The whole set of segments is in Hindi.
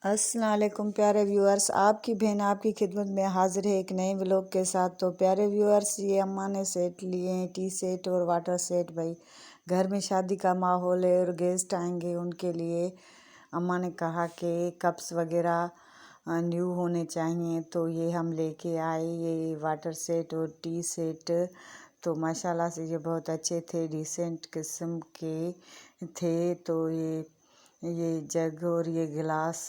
अस्सलाम वालेकुम प्यारे व्यूअर्स, आपकी बहन आपकी खिदमत में हाजिर है एक नए व्लॉग के साथ। तो प्यारे व्यूअर्स, ये अम्मा ने सेट लिए हैं, टी सेट और वाटर सेट। भाई घर में शादी का माहौल है और गेस्ट आएंगे, उनके लिए अम्मा ने कहा कि कप्स वगैरह न्यू होने चाहिए, तो ये हम लेके आए ये वाटर सेट और टी सेट। तो माशाल्लाह से ये बहुत अच्छे थे, डिसेंट किस्म के थे। तो ये जग और ये गिलास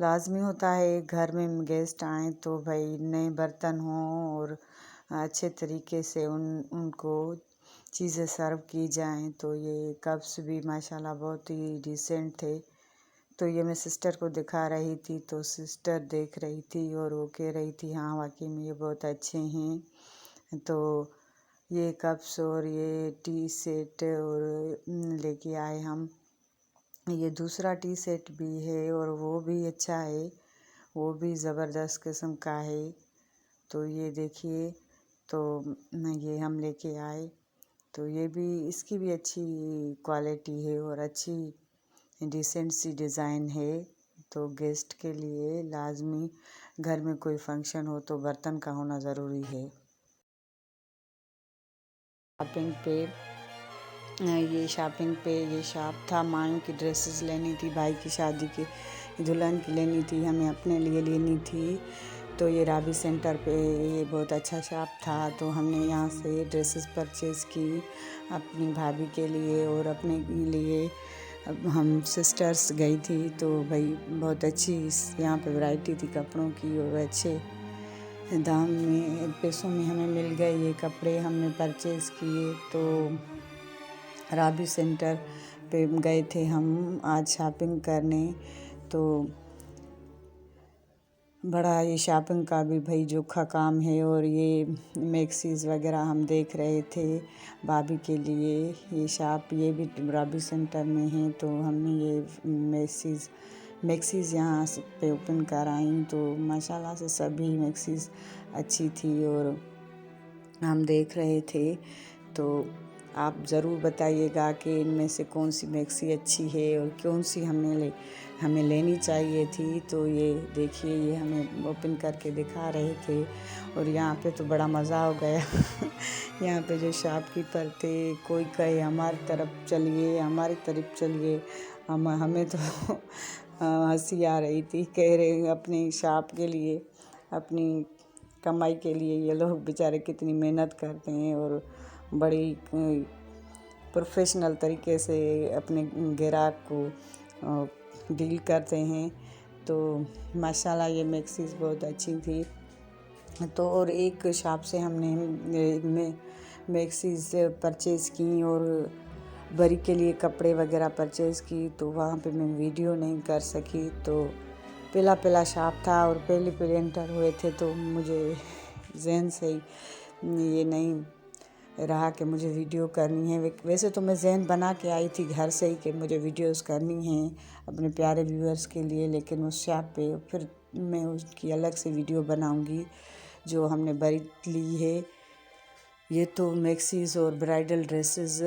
लाजमी होता है घर में गेस्ट आए तो भाई नए बर्तन हों और अच्छे तरीके से उनको चीज़ें सर्व की जाएं। तो ये कप्स भी माशाल्लाह बहुत ही डिसेंट थे। तो ये मैं सिस्टर को दिखा रही थी, तो सिस्टर देख रही थी और वो कह रही थी हाँ वाकई में ये बहुत अच्छे हैं। तो ये कप्स और ये टी सेट और लेके आए हम। ये दूसरा टी सेट भी है और वो भी अच्छा है, वो भी ज़बरदस्त किस्म का है। तो ये देखिए, तो ये हम लेके आए। तो ये भी इसकी भी अच्छी क्वालिटी है और अच्छी डिसेंट सी डिज़ाइन है। तो गेस्ट के लिए लाजमी घर में कोई फंक्शन हो तो बर्तन का होना ज़रूरी है। शॉपिंग पे ये शॉप था, मायू की ड्रेसेस लेनी थी, भाई की शादी की दुल्हन की लेनी थी, हमें अपने लिए लेनी थी। तो ये राबी सेंटर पे ये बहुत अच्छा शॉप था, तो हमने यहाँ से ड्रेसेस परचेज़ की अपनी भाभी के लिए और अपने लिए। अब हम सिस्टर्स गई थी, तो भाई बहुत अच्छी यहाँ पे वैरायटी थी कपड़ों की और अच्छे दाम में पैसों में हमें मिल गए ये कपड़े, हमने परचेज़ किए। तो राबी सेंटर पे गए थे हम आज शॉपिंग करने। तो बड़ा ये शॉपिंग का भी भाई जोखा काम है और ये मैक्सीज़ वगैरह हम देख रहे थे भाभी के लिए। ये शॉप ये भी राबी सेंटर में है, तो हमने ये मैक्सीज़ यहाँ पे ओपन कराई। तो माशाल्लाह से सभी मैक्सीज़ अच्छी थी और हम देख रहे थे। तो आप ज़रूर बताइएगा कि इनमें से कौन सी मैक्सी अच्छी है और कौन सी हमें लेनी चाहिए थी। तो ये देखिए, ये हमें ओपन करके दिखा रहे थे और यहाँ पे तो बड़ा मज़ा हो गया यहाँ पे जो शॉपकीपर थे, कोई कहे हमारी तरफ चलिए, हमारी तरफ चलिए, हमें तो हंसी आ रही थी। कह रहे अपनी शॉप के लिए, अपनी कमाई के लिए ये लोग बेचारे कितनी मेहनत करते हैं और बड़ी प्रोफेशनल तरीके से अपने ग्राहक को डील करते हैं। तो माशाल्लाह ये मैक्सीज़ बहुत अच्छी थी। तो और एक शॉप से हमने मैक्सीज़ परचेज़ की और बरी के लिए कपड़े वगैरह परचेज़ की, तो वहाँ पे मैं वीडियो नहीं कर सकी। तो पहला शॉप था और पहले एंटर हुए थे, तो मुझे ज़हन से ये नहीं रहा कि मुझे वीडियो करनी है। वैसे तो मैं ज़हन बना के आई थी घर से ही कि मुझे वीडियोस करनी हैं अपने प्यारे व्यूअर्स के लिए, लेकिन उस शॉप पे फिर मैं उसकी अलग से वीडियो बनाऊंगी जो हमने बरी ली है। ये तो मैक्सीज़ और ब्राइडल ड्रेसेस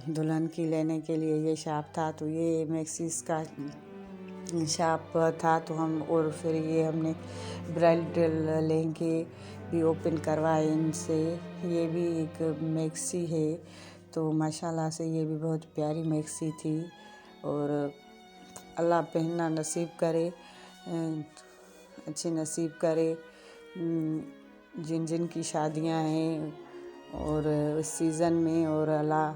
दुल्हन की लेने के लिए ये शॉप था। तो ये मैक्सीज़ का शॉप था, तो हम और फिर ये हमने ब्राइडल लहंगे भी ओपन करवाए इनसे। ये भी एक मैक्सी है, तो माशाल्लाह से ये भी बहुत प्यारी मैक्सी थी और अल्लाह पहनना नसीब करे, अच्छे नसीब करे जिन जिन की शादियां हैं और इस सीज़न में। और अल्लाह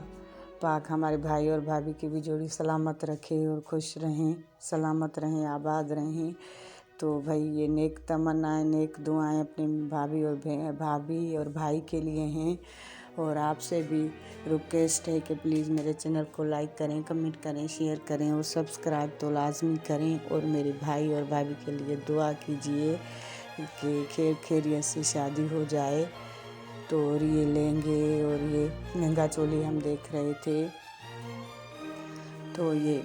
पाक हमारे भाई और भाभी की भी जोड़ी सलामत रखे और खुश रहें, सलामत रहें, आबाद रहें। तो भाई ये नेक तमन्नाएं, नेक दुआएं अपने भाभी और भाई के लिए हैं। और आपसे भी रिक्वेस्ट है कि प्लीज़ मेरे चैनल को लाइक करें, कमेंट करें, शेयर करें और सब्सक्राइब तो लाजमी करें। और मेरे भाई और भाभी के लिए दुआ कीजिए कि खैर खैरियत से शादी हो जाए। तो और ये लहंगे और ये लहंगा चोली हम देख रहे थे, तो ये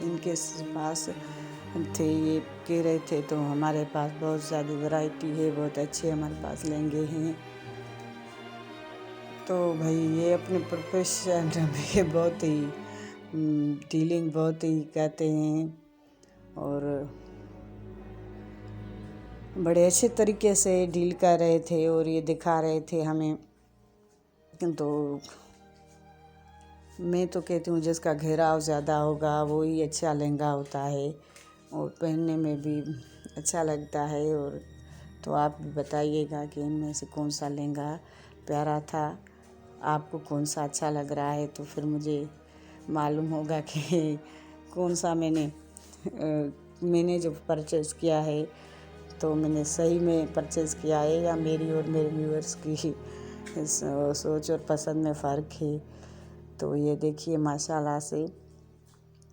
इनके पास थे, ये कह रहे थे। तो हमारे पास बहुत ज़्यादा वैरायटी है, बहुत अच्छे हमारे पास लहंगे हैं। तो भाई ये अपने प्रोफेशन में बहुत ही डीलिंग बहुत ही कहते हैं और बड़े अच्छे तरीके से डील कर रहे थे और ये दिखा रहे थे हमें। तो मैं तो कहती हूँ जिसका घेराव ज़्यादा होगा वो ही अच्छा लहंगा होता है और पहनने में भी अच्छा लगता है। और तो आप भी बताइएगा कि इनमें से कौन सा लहंगा प्यारा था, आपको कौन सा अच्छा लग रहा है, तो फिर मुझे मालूम होगा कि कौन सा मैंने जो परचेज़ किया है तो मैंने सही में परचेज़ किया है या मेरी और मेरे व्यूअर्स की सोच और पसंद में फ़र्क है। तो ये देखिए माशाल्लाह से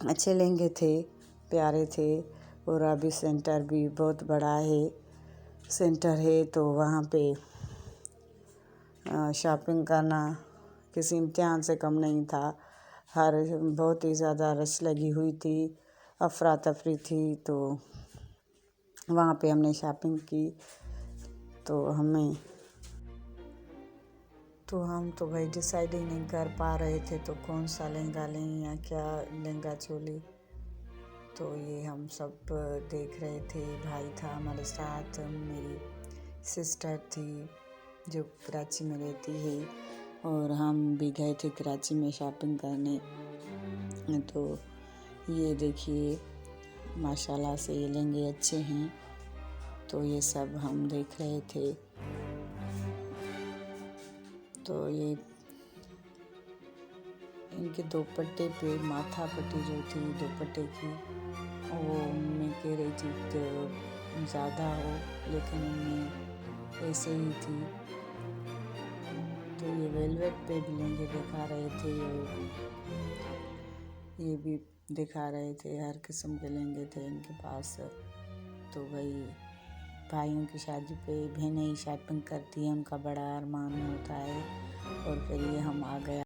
अच्छे लहंगे थे, प्यारे थे। और अभी सेंटर भी बहुत बड़ा सेंटर है तो वहाँ पे शॉपिंग करना किसी इम्तिहान से कम नहीं था। बहुत ही ज़्यादा रश लगी हुई थी, अफरा तफरी थी। तो वहाँ पे हमने शॉपिंग की। तो हम तो भाई डिसाइड ही नहीं कर पा रहे थे तो कौन सा लहंगा लें या क्या लहंगा चोली। तो ये हम सब देख रहे थे। भाई था हमारे साथ, मेरी सिस्टर थी जो कराची में रहती है और हम भी गए थे कराची में शॉपिंग करने। तो ये देखिए माशाल्लाह से ये लहंगे अच्छे हैं। तो ये सब हम देख रहे थे। तो ये इनके दुपट्टे पे माथा पट्टी जो थी दुपट्टे की वो मैं कह रही थी तो ज़्यादा हो, लेकिन उनमें ऐसे ही थी। तो ये वेलवेट पे भी लहंगे दिखा रहे थे और ये भी दिखा रहे थे, हर किस्म के लहंगे थे इनके पास। तो भाई भाइयों की शादी पे बहनें ही शॉपिंग करती हैं, उनका बड़ा अरमान होता है। और फिर ये हम आ गया।